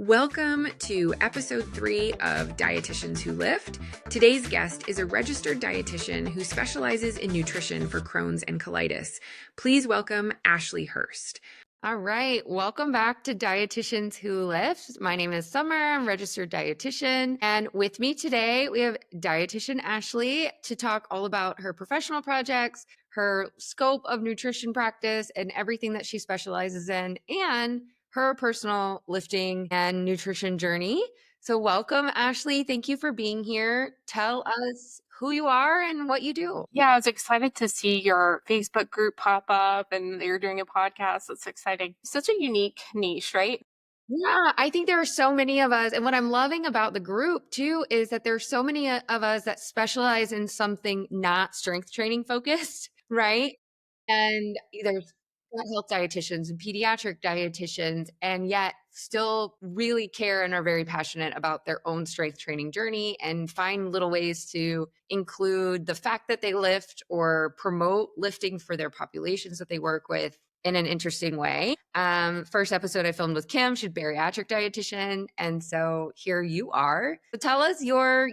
Welcome to episode 3 of Dietitians Who Lift. Today's guest is a registered dietitian who specializes in nutrition for Crohn's and colitis. Please welcome Ashley Hurst. All right, welcome back to Dietitians Who Lift. My name is Summer, I'm a registered dietitian, and with me today we have dietitian Ashley to talk all about her professional projects, her scope of nutrition practice, and everything that she specializes in, and her personal lifting and nutrition journey. So welcome, Ashley. Thank you for being here. Tell us who you are and what you do. Yeah, I was excited to see your Facebook group pop up and you're doing a podcast. That's exciting. Such a unique niche, right? Yeah, I think there are so many of us. And what I'm loving about the group too is that there's so many of us that specialize in something not strength training focused, right? And there's gut health dietitians and pediatric dietitians, and yet still really care and are very passionate about their own strength training journey and find little ways to include the fact that they lift or promote lifting for their populations that they work with in an interesting way. First episode I filmed with Kim, she's a bariatric dietitian. And so here you are. So tell us your,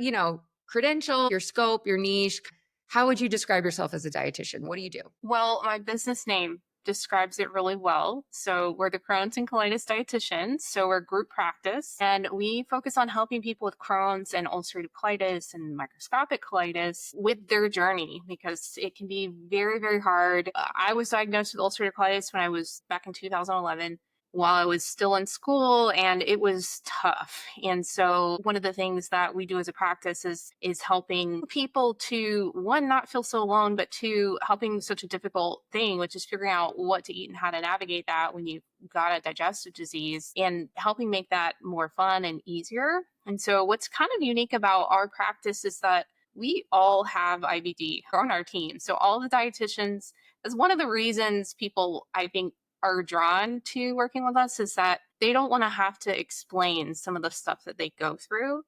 credential, your scope, your niche. How would you describe yourself as a dietitian? What do you do? Well, my business name describes it really well. So we're the Crohn's and Colitis dietitians. So we're group practice and we focus on helping people with Crohn's and ulcerative colitis and microscopic colitis with their journey because it can be very, very hard. I was diagnosed with ulcerative colitis when I was back in 2011 while I was still in school, and it was tough. And so one of the things that we do as a practice is helping people to, one, not feel so alone, but two, helping such a difficult thing, which is figuring out what to eat and how to navigate that when you've got a digestive disease, and helping make that more fun and easier. And so what's kind of unique about our practice is that we all have IBD on our team. So all the dietitians, that's one of the reasons people, I think, are drawn to working with us, is that they don't want to have to explain some of the stuff that they go through.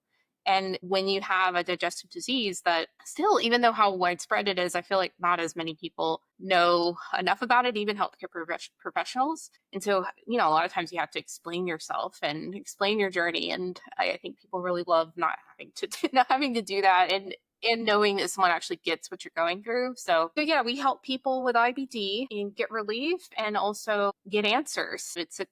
And when you have a digestive disease that still, even though how widespread it is, I feel like not as many people know enough about it, even healthcare professionals. And so, a lot of times you have to explain yourself and explain your journey. And I think people really love not having to do that. And knowing that someone actually gets what you're going through. So yeah, we help people with IBD and get relief and also get answers. It's a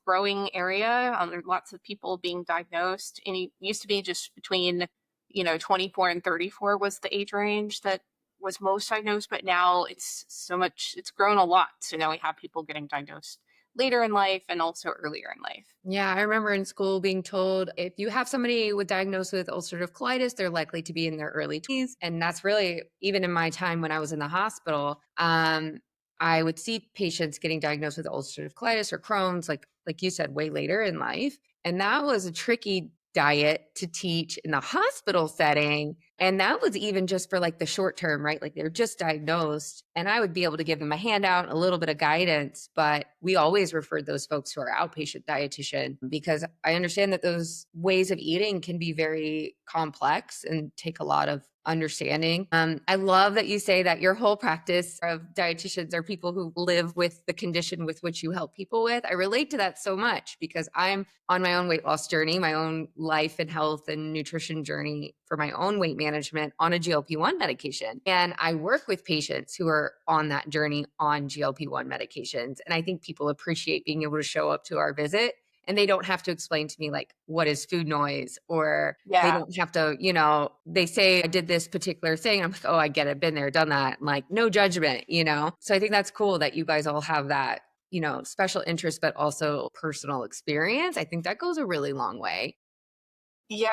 growing area. There's lots of people being diagnosed, and it used to be just between 24 and 34 was the age range that was most diagnosed, but now it's grown a lot. So now we have people getting diagnosed later in life and also earlier in life. Yeah, I remember in school being told if you have somebody diagnosed with ulcerative colitis, they're likely to be in their early 20s. And that's really, even in my time when I was in the hospital, I would see patients getting diagnosed with ulcerative colitis or Crohn's, like you said, way later in life. And that was a tricky diet to teach in the hospital setting. And that was even just for like the short term, right? Like they're just diagnosed, and I would be able to give them a handout, a little bit of guidance, but we always referred those folks to our outpatient dietitian because I understand that those ways of eating can be very complex and take a lot of understanding. I love that you say that your whole practice of dietitians are people who live with the condition with which you help people with. I relate to that so much because I'm on my own weight loss journey, my own life and health and nutrition journey for my own weight management on a GLP-1 medication. And I work with patients who are on that journey on GLP-1 medications. And I think people appreciate being able to show up to our visit and they don't have to explain to me like, what is food noise? Or they don't have to, they say I did this particular thing. I'm like, oh, I get it. Been there, done that. I'm like, no judgment, So I think that's cool that you guys all have that, special interest, but also personal experience. I think that goes a really long way. Yeah.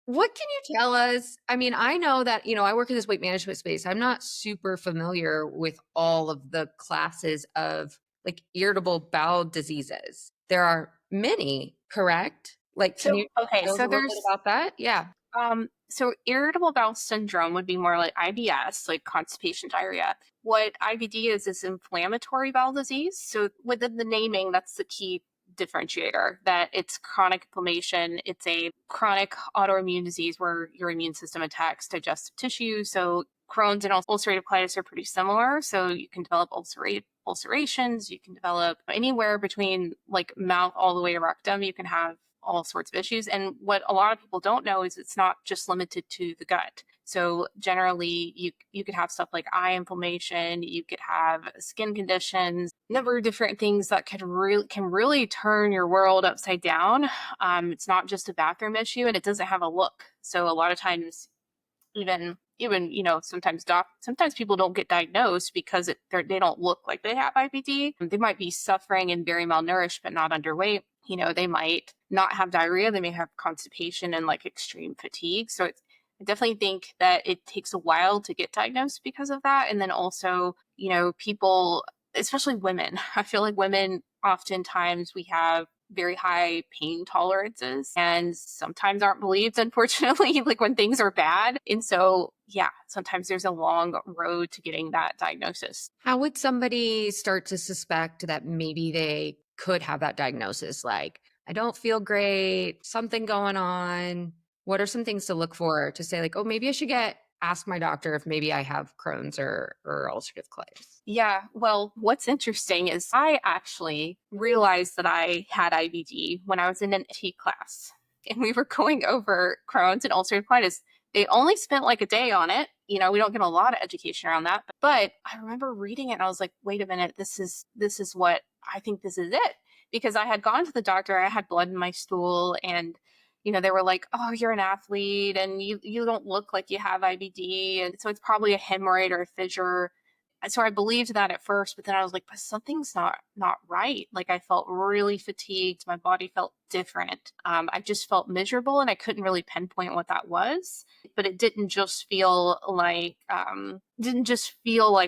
What can you tell us? I mean, I know that, I work in this weight management space. I'm not super familiar with all of the classes of like irritable bowel diseases. There are many, correct? Like, can you tell us a little bit about that? Yeah. So irritable bowel syndrome would be more like IBS, like constipation, diarrhea. What IBD is inflammatory bowel disease. So within the naming, that's the key differentiator, that it's chronic inflammation. It's a chronic autoimmune disease where your immune system attacks digestive tissue. So Crohn's and ulcerative colitis are pretty similar. So you can develop ulcerations. You can develop anywhere between like mouth all the way to rectum. You can have all sorts of issues. And what a lot of people don't know is it's not just limited to the gut. So generally you could have stuff like eye inflammation, you could have skin conditions, number of different things that can really turn your world upside down. It's not just a bathroom issue, and it doesn't have a look. So a lot of times, even sometimes people don't get diagnosed because they don't look like they have IBD. They might be suffering and very malnourished but not underweight. They might not have diarrhea, they may have constipation and like extreme fatigue. So I definitely think that it takes a while to get diagnosed because of that. And then also, people, especially women, I feel like women, oftentimes we have very high pain tolerances and sometimes aren't believed, unfortunately, like when things are bad. And so, yeah, sometimes there's a long road to getting that diagnosis. How would somebody start to suspect that maybe they could have that diagnosis? Like, I don't feel great, something going on. What are some things to look for to say, like, oh, maybe I should ask my doctor if maybe I have Crohn's or ulcerative colitis? Yeah, well, what's interesting is I actually realized that I had IBD when I was in an T class and we were going over Crohn's and ulcerative colitis. They only spent like a day on it. We don't get a lot of education around that. But I remember reading it and I was like, wait a minute, this is what I think this is it. Because I had gone to the doctor, I had blood in my stool, and they were like, oh, you're an athlete and you don't look like you have IBD. And so it's probably a hemorrhoid or a fissure. And so I believed that at first, but then I was like, but something's not right. Like I felt really fatigued. My body felt different. I just felt miserable and I couldn't really pinpoint what that was. But it didn't just feel like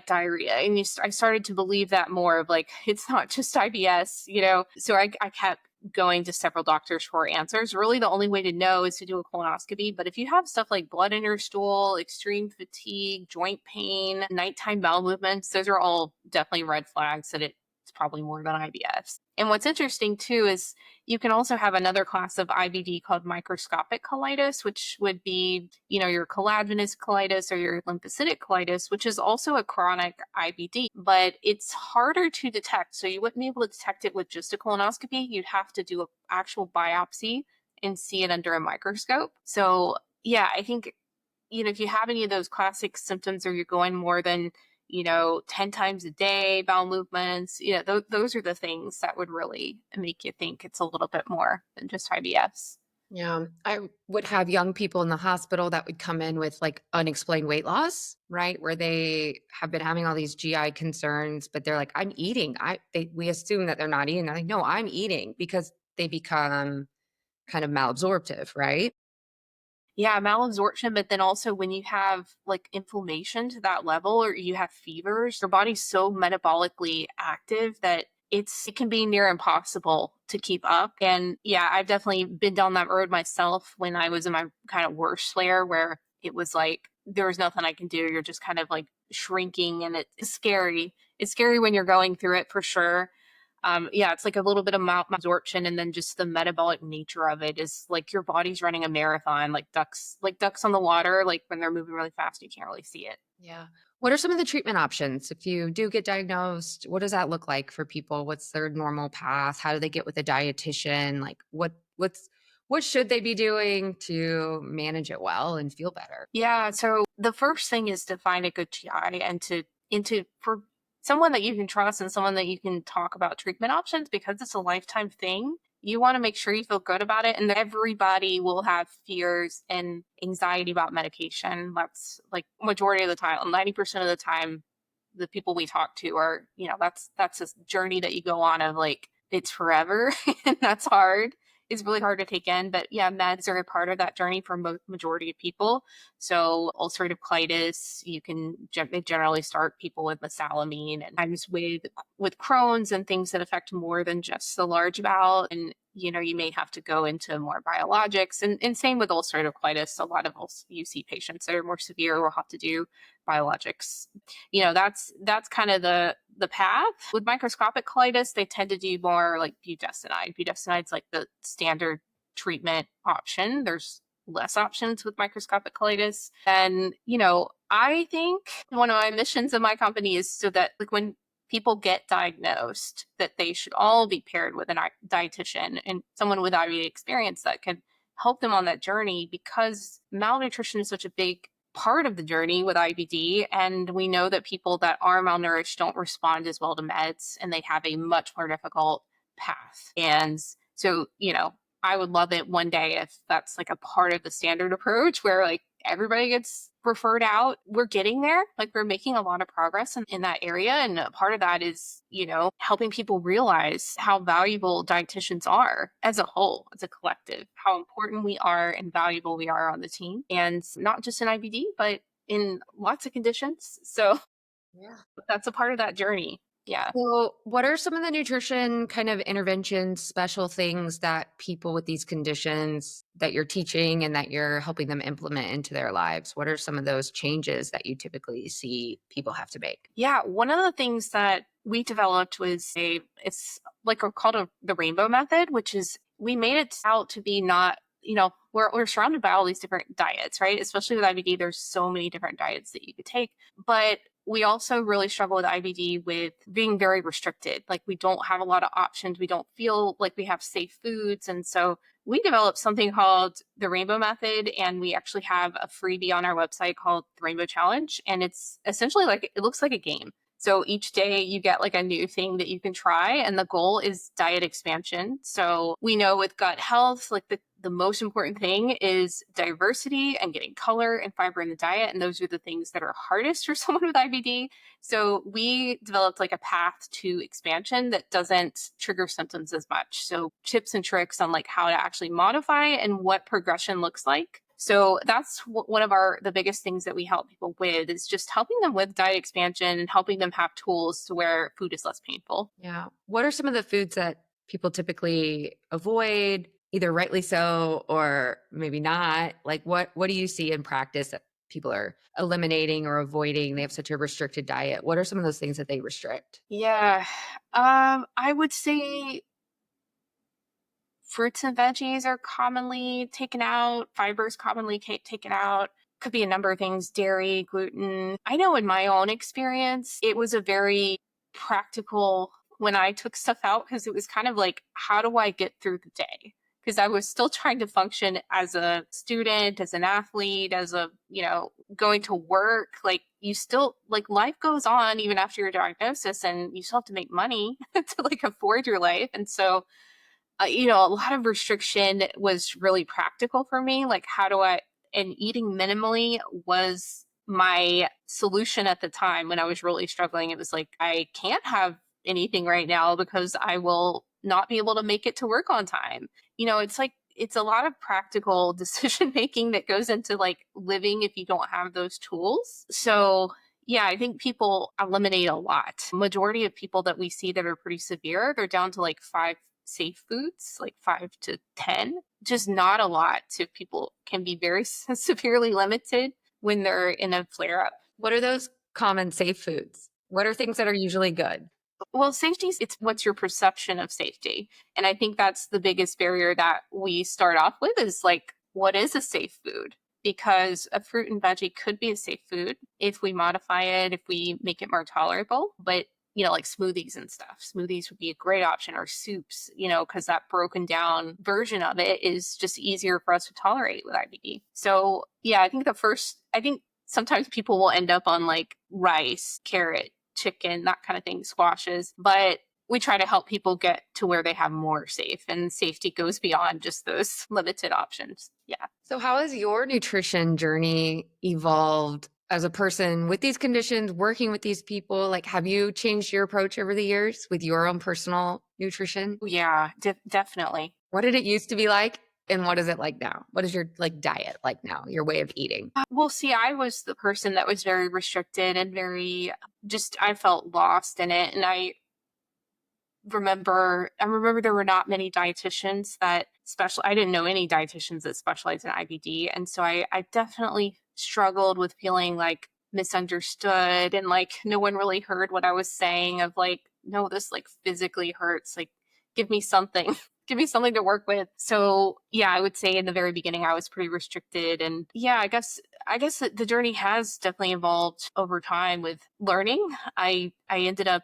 diarrhea. And I started to believe that more of like, it's not just IBS. So I kept going to several doctors for answers. Really, the only way to know is to do a colonoscopy. But if you have stuff like blood in your stool, extreme fatigue, joint pain, nighttime bowel movements, those are all definitely red flags that it's probably more than IBS. And what's interesting too is you can also have another class of IBD called microscopic colitis, which would be, your collagenous colitis or your lymphocytic colitis, which is also a chronic IBD, but it's harder to detect. So you wouldn't be able to detect it with just a colonoscopy. You'd have to do an actual biopsy and see it under a microscope. So yeah, I think, if you have any of those classic symptoms or you're going more than 10 times a day, bowel movements, those are the things that would really make you think it's a little bit more than just IBS. Yeah, I would have young people in the hospital that would come in with like unexplained weight loss, right? Where they have been having all these GI concerns, but they're like, I'm eating. We assume that they're not eating. They're like, no, I'm eating because they become kind of malabsorptive, right? Yeah, malabsorption, but then also when you have like inflammation to that level or you have fevers, your body's so metabolically active that it can be near impossible to keep up. And yeah, I've definitely been down that road myself when I was in my kind of worst flare where it was like there was nothing I can do. You're just kind of like shrinking and it's scary. It's scary when you're going through it for sure. Yeah, it's like a little bit of absorption, and then just the metabolic nature of it is like your body's running a marathon, like ducks on the water. Like when they're moving really fast, you can't really see it. Yeah. What are some of the treatment options? If you do get diagnosed, what does that look like for people? What's their normal path? How do they get with a dietitian? Like what should they be doing to manage it well and feel better? Yeah, so the first thing is to find a good GI and to for someone that you can trust and someone that you can talk about treatment options because it's a lifetime thing. You want to make sure you feel good about it, and everybody will have fears and anxiety about medication. That's like majority of the time, 90% of the time, the people we talk to are, that's a journey that you go on of like it's forever, and that's hard. It's really hard to take in, but yeah, meds are a part of that journey for majority of people. So ulcerative colitis, they generally start people with mesalamine, and times with Crohn's and things that affect more than just the large bowel. And you may have to go into more biologics, and same with ulcerative colitis. A lot of UC patients that are more severe will have to do biologics. That's kind of the path. With microscopic colitis, they tend to do more like budesonide. Budesonide's like the standard treatment option. There's less options with microscopic colitis. And, I think one of my missions of my company is so that like when people get diagnosed, that they should all be paired with a dietitian and someone with IBD experience that can help them on that journey, because malnutrition is such a big part of the journey with IBD. And we know that people that are malnourished don't respond as well to meds, and they have a much more difficult path. And so, I would love it one day if that's like a part of the standard approach where like everybody gets referred out. We're getting there. Like we're making a lot of progress in that area. And a part of that is, helping people realize how valuable dietitians are as a whole, as a collective, how important we are and valuable we are on the team. And not just in IBD, but in lots of conditions. So Yeah. that's a part of that journey. Yeah. So, what are some of the nutrition kind of interventions, special things that people with these conditions that you're teaching and that you're helping them implement into their lives? What are some of those changes that you typically see people have to make? Yeah, one of the things that we developed was it's like called the rainbow method, which is we made it out to be not, we're surrounded by all these different diets, right? Especially with IBD, there's so many different diets that you could take. But we also really struggle with IBD with being very restricted. Like we don't have a lot of options. We don't feel like we have safe foods. And so we developed something called the Rainbow Method, and we actually have a freebie on our website called the Rainbow Challenge. And it's essentially like, it looks like a game. So each day you get like a new thing that you can try, and the goal is diet expansion. So we know with gut health, like the most important thing is diversity and getting color and fiber in the diet. And those are the things that are hardest for someone with IBD. So we developed like a path to expansion that doesn't trigger symptoms as much. So tips and tricks on like how to actually modify and what progression looks like. So that's one of the biggest things that we help people with, is just helping them with diet expansion and helping them have tools to where food is less painful. Yeah. What are some of the foods that people typically avoid, either rightly so or maybe not? Like what do you see in practice that people are eliminating or avoiding? They have such a restricted diet. What are some of those things that they restrict? Yeah. I would say fruits and veggies are commonly taken out, fibers commonly taken out. Could be a number of things, dairy, gluten. I know in my own experience, it was a very practical when I took stuff out, because it was kind of like, how do I get through the day? Because I was still trying to function as a student, as an athlete, as a, going to work. Like you still, like life goes on even after your diagnosis, and you still have to make money to like afford your life. And so a lot of restriction was really practical for me. Like, and eating minimally was my solution at the time when I was really struggling. It was like, I can't have anything right now because I will not be able to make it to work on time. It's a lot of practical decision making that goes into like living if you don't have those tools. So, yeah, I think people eliminate a lot. Majority of people that we see that are pretty severe, they're down to like 5 safe foods, like 5 to 10, just not a lot. So people can be very severely limited when they're in a flare up. What are those common safe foods? What are things that are usually good? Well, safety, it's what's your perception of safety. And I think that's the biggest barrier that we start off with, is like, what is a safe food? Because a fruit and veggie could be a safe food if we modify it, if we make it more tolerable. But like smoothies and stuff. Smoothies would be a great option, or soups, because that broken down version of it is just easier for us to tolerate with IBD. So yeah, I think sometimes people will end up on like rice, carrot, chicken, that kind of thing, squashes, but we try to help people get to where they have more safe, and safety goes beyond just those limited options. Yeah. So, how has your nutrition journey evolved as a person with these conditions, working with these people? Like, have you changed your approach over the years with your own personal nutrition? Yeah, definitely. What did it used to be like? And what is it like now? What is your like diet like now? Your way of eating? Well, see, I was the person that was very restricted and very I felt lost in it. And I remember there were not many dietitians I didn't know any dietitians that specialized in IBD. And so I definitely struggled with feeling like misunderstood, and like no one really heard what I was saying, of like, no, this like physically hurts. Like, give me something, give me something to work with. So yeah, I would say in the very beginning, I was pretty restricted. And yeah, I guess the journey has definitely evolved over time with learning. I ended up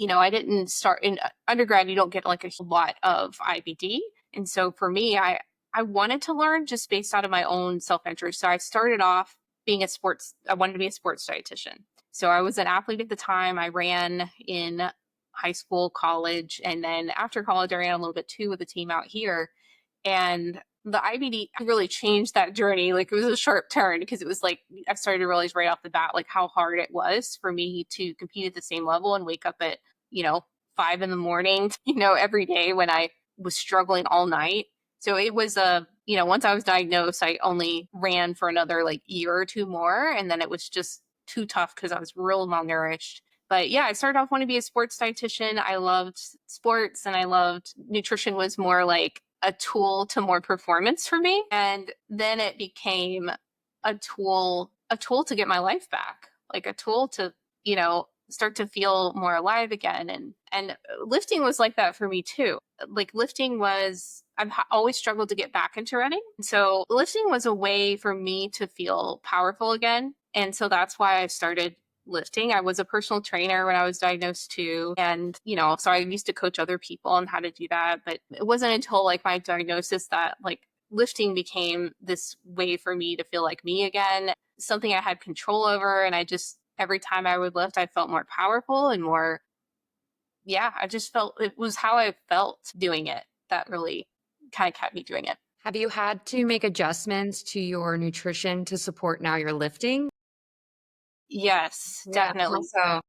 I didn't start in undergrad. You don't get like a lot of IBD. And so for me, I wanted to learn just based out of my own self-interest. So I started off I wanted to be a sports dietitian. So I was an athlete at the time. I ran in high school, college, and then after college, I ran a little bit too with a team out here. And the IBD really changed that journey. Like it was a sharp turn because it was like I started to realize right off the bat like how hard it was for me to compete at the same level and wake up at, you know, 5 in the morning, every day when I was struggling all night. So it was once I was diagnosed, I only ran for another like year or two more. And then it was just too tough because I was real malnourished. But yeah, I started off wanting to be a sports dietitian. I loved sports and I loved nutrition was more like a tool to more performance for me. And then it became a tool to get my life back, like a tool to, start to feel more alive again. And lifting was like that for me too. Like lifting was always struggled to get back into running. So lifting was a way for me to feel powerful again. And so that's why I started lifting. I was a personal trainer when I was diagnosed too. And, so I used to coach other people on how to do that. But it wasn't until like my diagnosis that like lifting became this way for me to feel like me again, something I had control over. And every time I would lift, I felt more powerful and more, yeah, I just felt it was how I felt doing it that really kind of kept me doing it. Have you had to make adjustments to your nutrition to support now your lifting? Yes, Yeah. definitely. Also,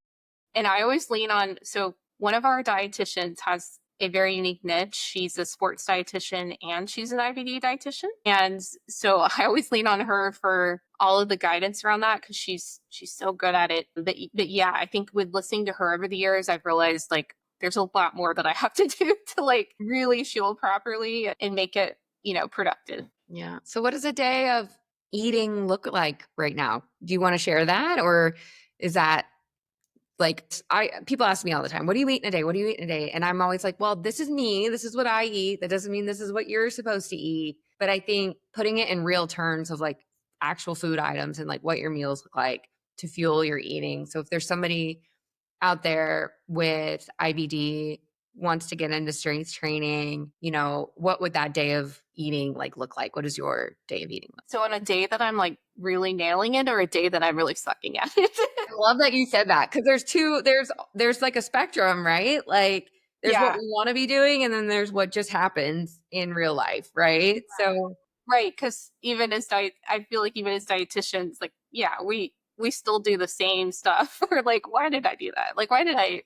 And I always lean on, so one of our dietitians has a very unique niche. She's a sports dietitian and she's an IBD dietitian. And so I always lean on her for all of the guidance around that because she's so good at it. But yeah, I think with listening to her over the years, I've realized like there's a lot more that I have to do to like really fuel properly and make it, productive. yeah. So what does a day of eating look like right now? Do you want to share that, or is that like I people ask me all the time, what do you eat in a day? What do you eat in a day? And I'm always like, well, this is me. This is what I eat. That doesn't mean this is what you're supposed to eat. But I think putting it in real terms of like actual food items and like what your meals look like to fuel your eating. So if there's somebody out there with IBD wants to get into strength training, what would that day of eating like look like? What is your day of eating look? So on a day that I'm like really nailing it or a day that I'm really sucking at it. I love that you said that because there's like a spectrum, right? Like there's what Yeah. we want to be doing and then there's what just happens in real life, right? So Right, because I feel like even as dietitians, like, yeah, we still do the same stuff. We're like, why did I do that? Like, why did I,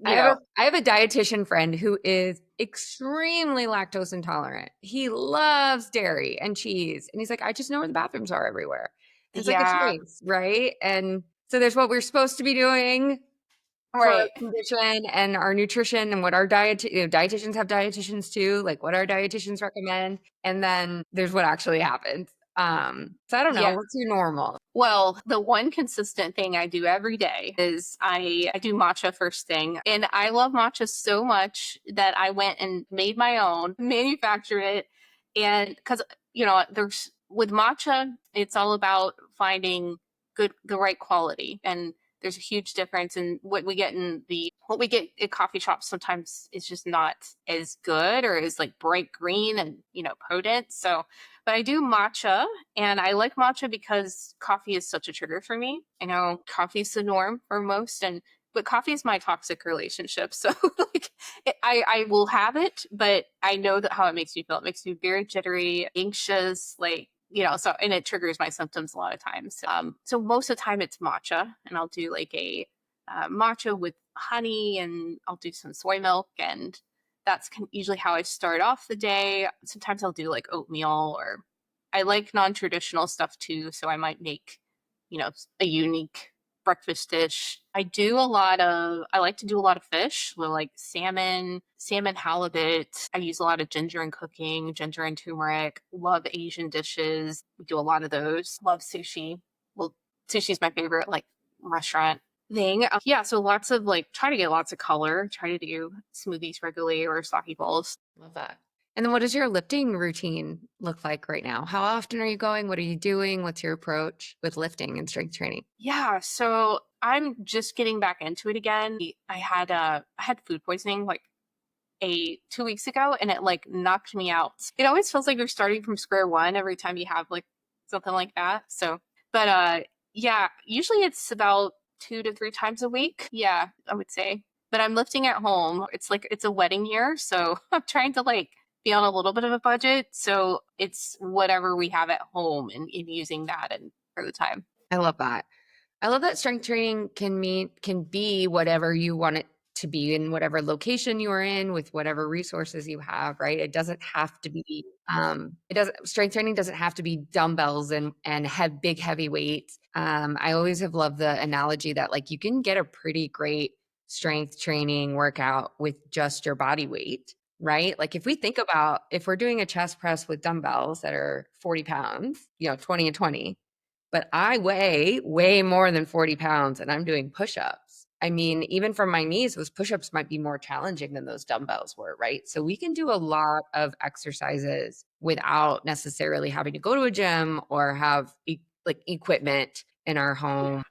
I you have a know? I have a dietitian friend who is extremely lactose intolerant. He loves dairy and cheese. And he's like, I just know where the bathrooms are everywhere. And it's like a Yeah, choice, right? And so there's what we're supposed to be doing for our right. condition and our nutrition and what our dietitians have dietitians too, like what our dietitians recommend. And then there's what actually happens. So I don't know, Yeah. what's your normal? Well, the one consistent thing I do every day is I do matcha first thing. And I love matcha so much that I went and made my own, manufactured it. And because, there's with matcha, it's all about finding the right quality. And there's a huge difference in what we get at coffee shops sometimes is just not as good or as like bright green and, potent. So, but I do matcha and I like matcha because coffee is such a trigger for me. I know coffee is the norm for most, but coffee is my toxic relationship. So like I will have it, but I know that how it makes me feel. It makes me very jittery, anxious, like so and it triggers my symptoms a lot of times. So most of the time it's matcha, and I'll do like a matcha with honey, and I'll do some soy milk, and that's usually how I start off the day. Sometimes I'll do like oatmeal, or I like non-traditional stuff too. So I might make, a unique breakfast dish. I like to do a lot of fish, like salmon halibut. I use a lot of ginger in cooking, ginger and turmeric. Love Asian dishes. We do a lot of those. Love sushi. Well, sushi's my favorite, like, restaurant thing. Yeah, so lots of like try to get lots of color, try to do smoothies regularly or sake bowls. Love that. And then what does your lifting routine look like right now? How often are you going? What are you doing? What's your approach with lifting and strength training? Yeah, so I'm just getting back into it again. I had food poisoning like 2 weeks ago, and it like knocked me out. It always feels like you're starting from square one every time you have like something like that. So, but yeah, usually it's about 2 to 3 times a week. Yeah, I would say. But I'm lifting at home. It's like it's a wedding year, so I'm trying to like be on a little bit of a budget. So it's whatever we have at home and using that and for the time. I love that. I love that strength training can be whatever you want it to be in whatever location you are in with whatever resources you have, right? It doesn't have to be it doesn't strength training doesn't have to be dumbbells and have big heavy weights. I always have loved the analogy that like you can get a pretty great strength training workout with just your body weight, right? Like if we think about if we're doing a chest press with dumbbells that are 40 pounds, 20 and 20, but I weigh way more than 40 pounds and I'm doing push-ups. I mean, even for my knees, those push-ups might be more challenging than those dumbbells were, right? So we can do a lot of exercises without necessarily having to go to a gym or have like equipment in our Yeah. home.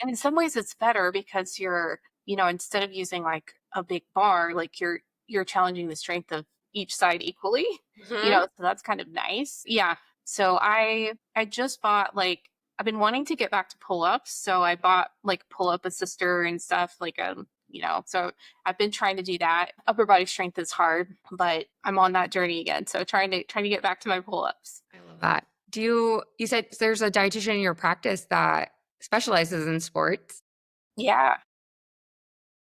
And in some ways it's better because instead of using like a big bar, like you're challenging the strength of each side equally, Mhm. so that's kind of nice. Yeah. So I just bought like I've been wanting to get back to pull-ups, so I bought like pull-up assister and stuff like so I've been trying to do that. Upper body strength is hard, but I'm on that journey again. So trying to get back to my pull-ups. I love that. You said there's a dietitian in your practice that specializes in sports. Yeah.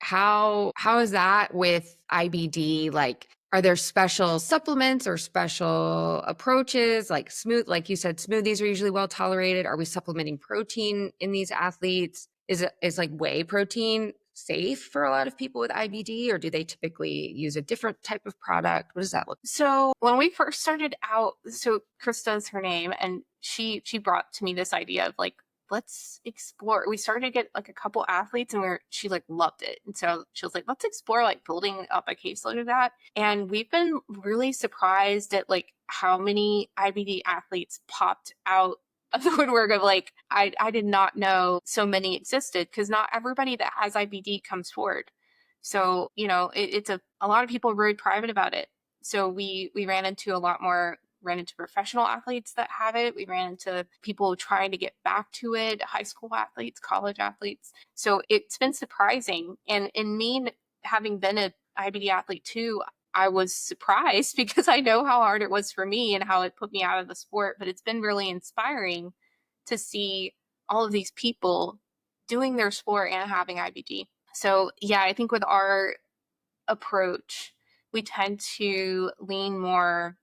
How is that with IBD? Like, are there special supplements or special approaches? Like you said, smoothies are usually well tolerated. Are we supplementing protein in these athletes? Is like whey protein safe for a lot of people with IBD, or do they typically use a different type of product? What does that look So when we first started out, so Krista is her name, and she brought to me this idea of like, let's explore. We started to get like a couple athletes, and she like loved it, and so she was like, let's explore like building up a caseload of that. And we've been really surprised at like how many IBD athletes popped out of the woodwork of like I did not know so many existed because not everybody that has IBD comes forward. So it's a lot of people are very private about it. So we ran into professional athletes that have it. We ran into people trying to get back to it, high school athletes, college athletes. So it's been surprising. And in me having been an IBD athlete too, I was surprised because I know how hard it was for me and how it put me out of the sport. But it's been really inspiring to see all of these people doing their sport and having IBD. So yeah, I think with our approach, we tend to lean more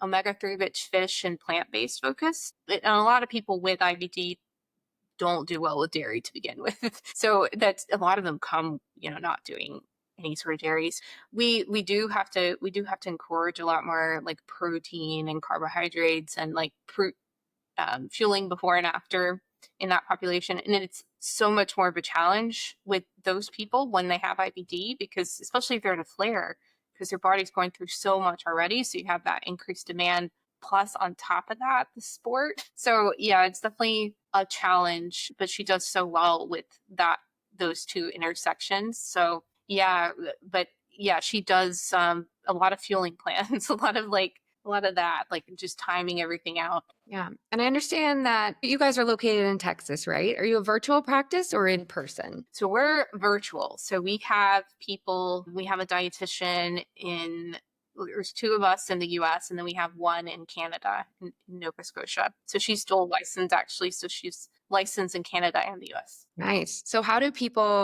omega-3 rich fish and plant-based focus. And a lot of people with IBD don't do well with dairy to begin with. So that's a lot of them come, not doing any sort of dairies. We do have to encourage a lot more like protein and carbohydrates and like fueling before and after in that population. And it's so much more of a challenge with those people when they have IBD, because especially if they're in a flare, because their body's going through so much already. So you have that increased demand. Plus, on top of that, the sport. So, yeah, it's definitely a challenge, but she does so well with those two intersections. So, yeah, but yeah, she does a lot of fueling plans, a lot of that, like just timing everything out. Yeah. And I understand that you guys are located in Texas, right? Are you a virtual practice or in person? So we're virtual. So we have a dietitian there's two of us in the US, and then we have one in Canada, in Nova Scotia. So she's dual licensed actually. So she's licensed in Canada and the US. Nice. So how do people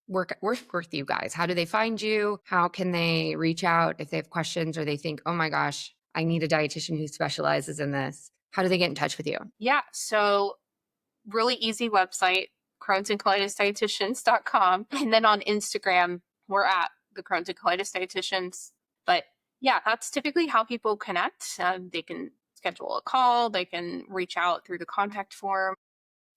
work with you guys? How do they find you? How can they reach out if they have questions or they think, "Oh my gosh, I need a dietitian who specializes in this." How do they get in touch with you? Yeah. So really easy website, Crohn's and Colitis Dietitians.com. And then on Instagram, we're at the Crohn's and Colitis Dietitians. But yeah, that's typically how people connect. They can schedule a call, they can reach out through the contact form.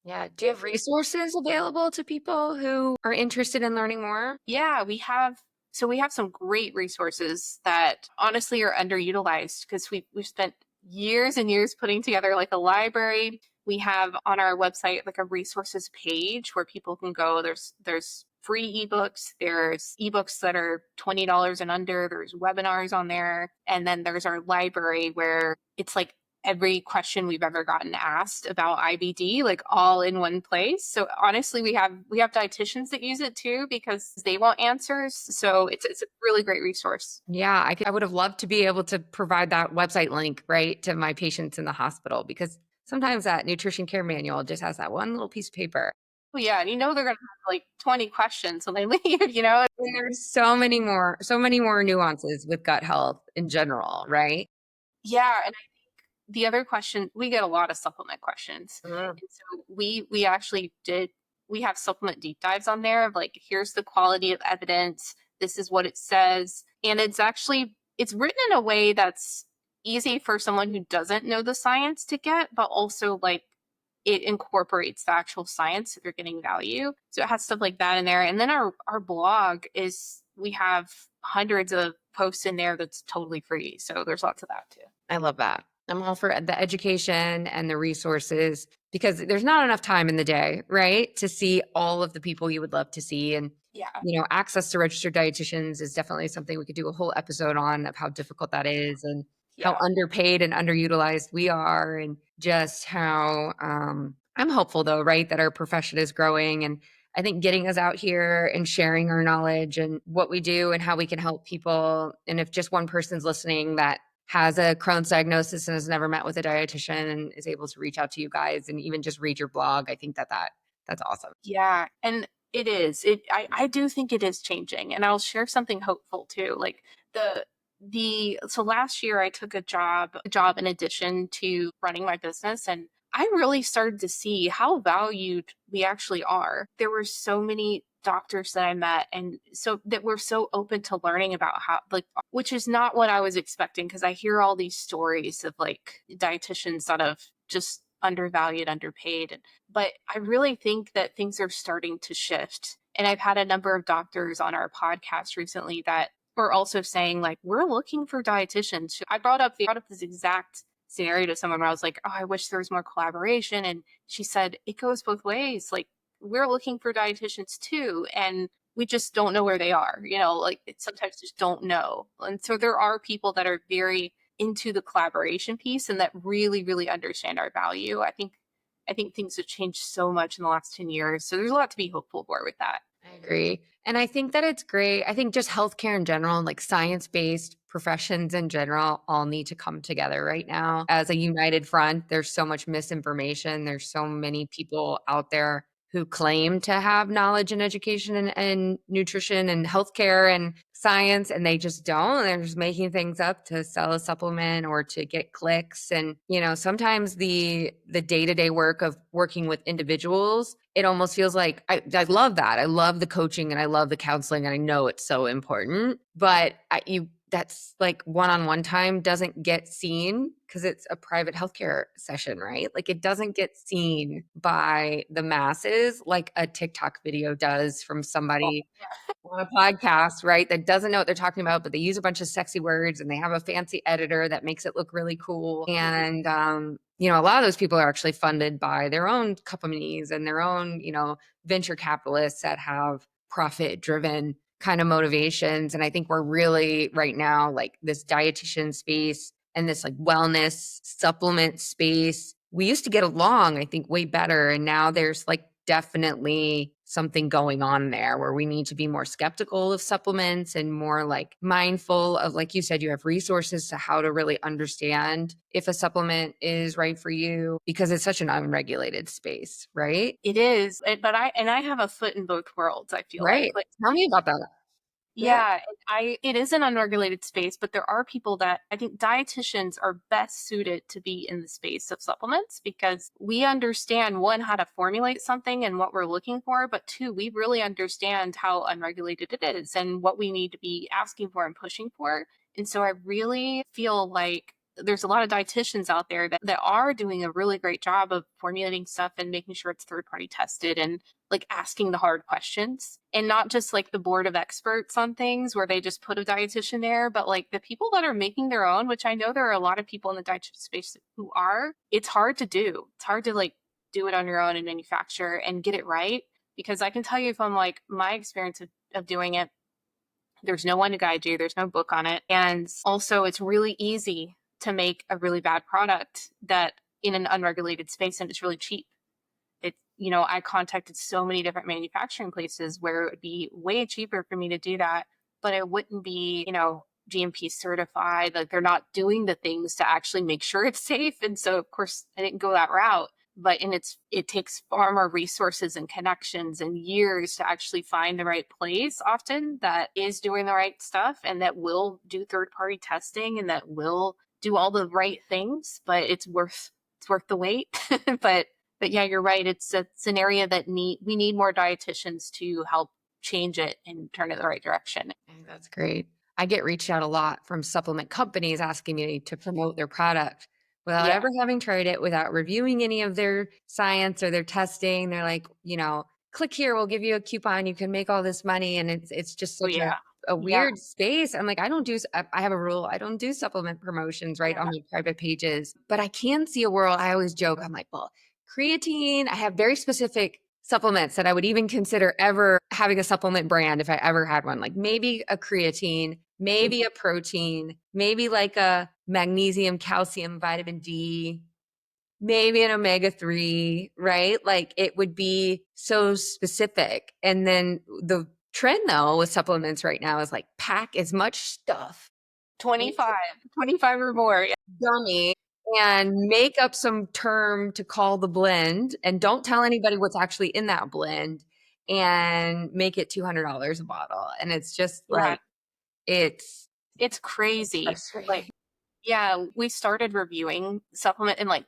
Yeah. Do you have resources available to people who are interested in learning more? Yeah, we have some great resources that honestly are underutilized because we've spent years and years putting together like a library. We have on our website like a resources page where people can go. There's free ebooks, there's ebooks that are $20 and under, there's webinars on there, and then there's our library where it's like every question we've ever gotten asked about IBD, like all in one place. So honestly, we have dietitians that use it too because they want answers. So it's a really great resource. Yeah, I would have loved to be able to provide that website link, right, to my patients in the hospital because sometimes that nutrition care manual just has that one little piece of paper. Well, yeah, and they're gonna have like 20 questions when they leave. And there's so many more nuances with gut health in general, right? Yeah, and the other question, we get a lot of supplement questions. Mm. And so we actually we have supplement deep dives on there of like, here's the quality of evidence, this is what it says. And it's written in a way that's easy for someone who doesn't know the science to get, but also like it incorporates the actual science if you're getting value. So it has stuff like that in there. And then our blog we have hundreds of posts in there that's totally free. So there's lots of that too. I love that. I'm all for the education and the resources because there's not enough time in the day, right? To see all of the people you would love to see. And, Yeah. access to registered dietitians is definitely something we could do a whole episode on of how difficult that is and how Yeah. underpaid and underutilized we are and just how I'm hopeful though, right? That our profession is growing and I think getting us out here and sharing our knowledge and what we do and how we can help people. And if just one person's listening that has a Crohn's diagnosis and has never met with a dietitian and is able to reach out to you guys and even just read your blog, I think that's awesome. Yeah, and it is. I do think it is changing. And I'll share something hopeful too. Like the so last year I took a job in addition to running my business, and I really started to see how valued we actually are. There were so many doctors that I met and so that were so open to learning about how like which is not what I was expecting because I hear all these stories of like dietitians that have just undervalued, underpaid, but I really think that things are starting to shift. And I've had a number of doctors on our podcast recently that were also saying, like, we're looking for dietitians. I brought up this exact scenario to someone where I was like, oh, I wish there was more collaboration. And she said, it goes both ways. Like, we're looking for dietitians too. And we just don't know where they are, like sometimes just don't know. And so there are people that are very into the collaboration piece and that really, really understand our value. I think things have changed so much in the last 10 years. So there's a lot to be hopeful for with that. I agree. And I think that it's great. I think just healthcare in general, like science based professions in general, all need to come together right now as a united front. There's so much misinformation. There's so many people out there who claim to have knowledge and education and nutrition and healthcare and science, and they just don't. They're just making things up to sell a supplement or to get clicks. And, sometimes the day-to-day work of working with individuals, it almost feels like I love that. I love the coaching and I love the counseling and I know it's so important, but that's like one-on-one time doesn't get seen because it's a private healthcare session, right? Like it doesn't get seen by the masses like a TikTok video does from Oh, somebody on a podcast, right? That doesn't know what they're talking about, but they use a bunch of sexy words and they have a fancy editor that makes it look really cool. And, a lot of those people are actually funded by their own companies and their own, venture capitalists that have profit driven kind of motivations. And I think we're really right now, like this dietitian space and this like wellness supplement space. We used to get along, I think, way better. And now there's like definitely something going on there where we need to be more skeptical of supplements and more like mindful of, like you said, you have resources to how to really understand if a supplement is right for you because it's such an unregulated space, right? it is. But I have a foot in both worlds, I feel like. Right. Tell me about that. Yeah. Yeah, it is an unregulated space, but there are people that I think dietitians are best suited to be in the space of supplements because we understand one, how to formulate something and what we're looking for, but two, we really understand how unregulated it is and what we need to be asking for and pushing for. And so I really feel like there's a lot of dietitians out there that are doing a really great job of formulating stuff and making sure it's third party tested and like asking the hard questions, and not just like the board of experts on things where they just put a dietitian there, but like the people that are making their own, which I know there are a lot of people in the dietitian space who are. It's hard to do. It's hard to like do it on your own and manufacture and get it right. Because I can tell you from like my experience of doing it, there's no one to guide you. There's no book on it. And also it's really easy to make a really bad product that in an unregulated space, and it's really cheap. I contacted so many different manufacturing places where it would be way cheaper for me to do that, but it wouldn't be, GMP certified. Like they're not doing the things to actually make sure it's safe. And so of course I didn't go that route. But it takes far more resources and connections and years to actually find the right place often that is doing the right stuff and that will do third party testing and that will do all the right things. But it's worth the wait. But yeah, you're right. It's an area that we need more dietitians to help change it and turn it the right direction. That's great. I get reached out a lot from supplement companies asking me to promote their product without Yeah. ever having tried it, without reviewing any of their science or their testing. They're like, click here, we'll give you a coupon. You can make all this money. And it's just Oh such yeah. a Yeah. weird space. I'm like, I have a rule. I don't do supplement promotions right on Yeah. my private pages, but I can see a world. I always joke. I'm like, well, creatine, I have very specific supplements that I would even consider ever having a supplement brand if I ever had one, like maybe a creatine, maybe a protein, maybe like a magnesium, calcium, vitamin D, maybe an omega-3, right? Like it would be so specific. And then the trend though with supplements right now is like pack as much stuff 25 or more. Yeah. dummy and make up some term to call the blend and don't tell anybody what's actually in that blend and make it $200 a bottle. And it's just Yeah. like, it's Crazy. Like, frustrating. yeah, we started reviewing supplement and like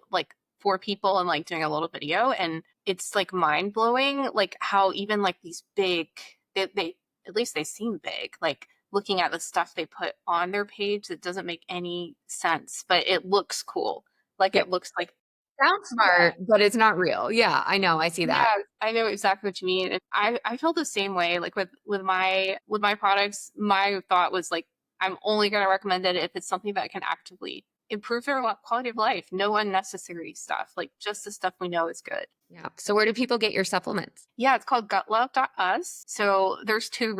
for people and like doing a little video, and it's like mind blowing, like how even like these big, they at least they seem big, like looking at the stuff they put on their page that doesn't make any sense, but it looks cool. Like Yeah. it looks like, Sounds yeah, smart, but it's not real. Yeah, I know. I see that. yeah, I know exactly what you mean. And I feel the same way. Like with my products, my thought was like, I'm only going to recommend it if it's something that can actively improve their quality of life. No unnecessary stuff. Like just the stuff we know is good. Yeah. So where do people get your supplements? Yeah, it's called gutlove.us. So there's two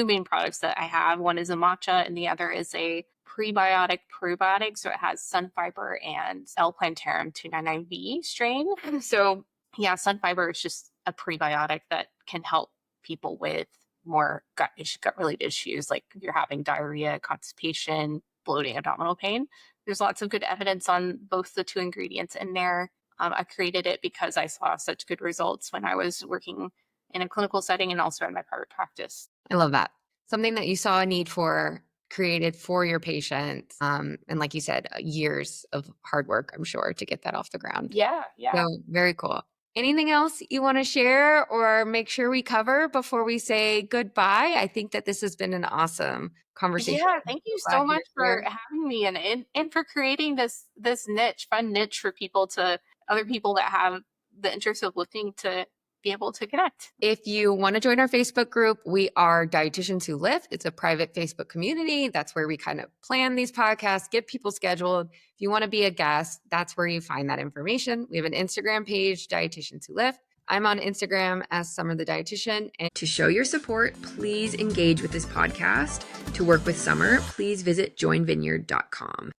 main products that I have. One is a matcha and the other is a prebiotic probiotic. So it has sun fiber and L-plantarum 299V strain. So yeah, sun fiber is just a prebiotic that can help people with more gut related issues, like if you're having diarrhea, constipation, bloating, abdominal pain. There's lots of good evidence on both the two ingredients in there. I created it because I saw such good results when I was working in a clinical setting and also in my private practice. I love that. Something that you saw a need for, created for your patients. And like you said, years of hard work, I'm sure, to get that off the ground. Yeah, yeah. So very cool. Anything else you want to share or make sure we cover before we say goodbye? I think that this has been an awesome conversation. Yeah, thank you Glad so much you're for here. having me and for creating this fun niche for other people that have the interest of looking to be able to connect. If you want to join our Facebook group, we are Dietitians Who Lift. It's a private Facebook community. That's where we kind of plan these podcasts, get people scheduled. If you want to be a guest, that's where you find that information. We have an Instagram page, Dietitians Who Lift. I'm on Instagram as Summer the Dietitian. And to show your support, please engage with this podcast. To work with Summer, please visit joinvineyard.com.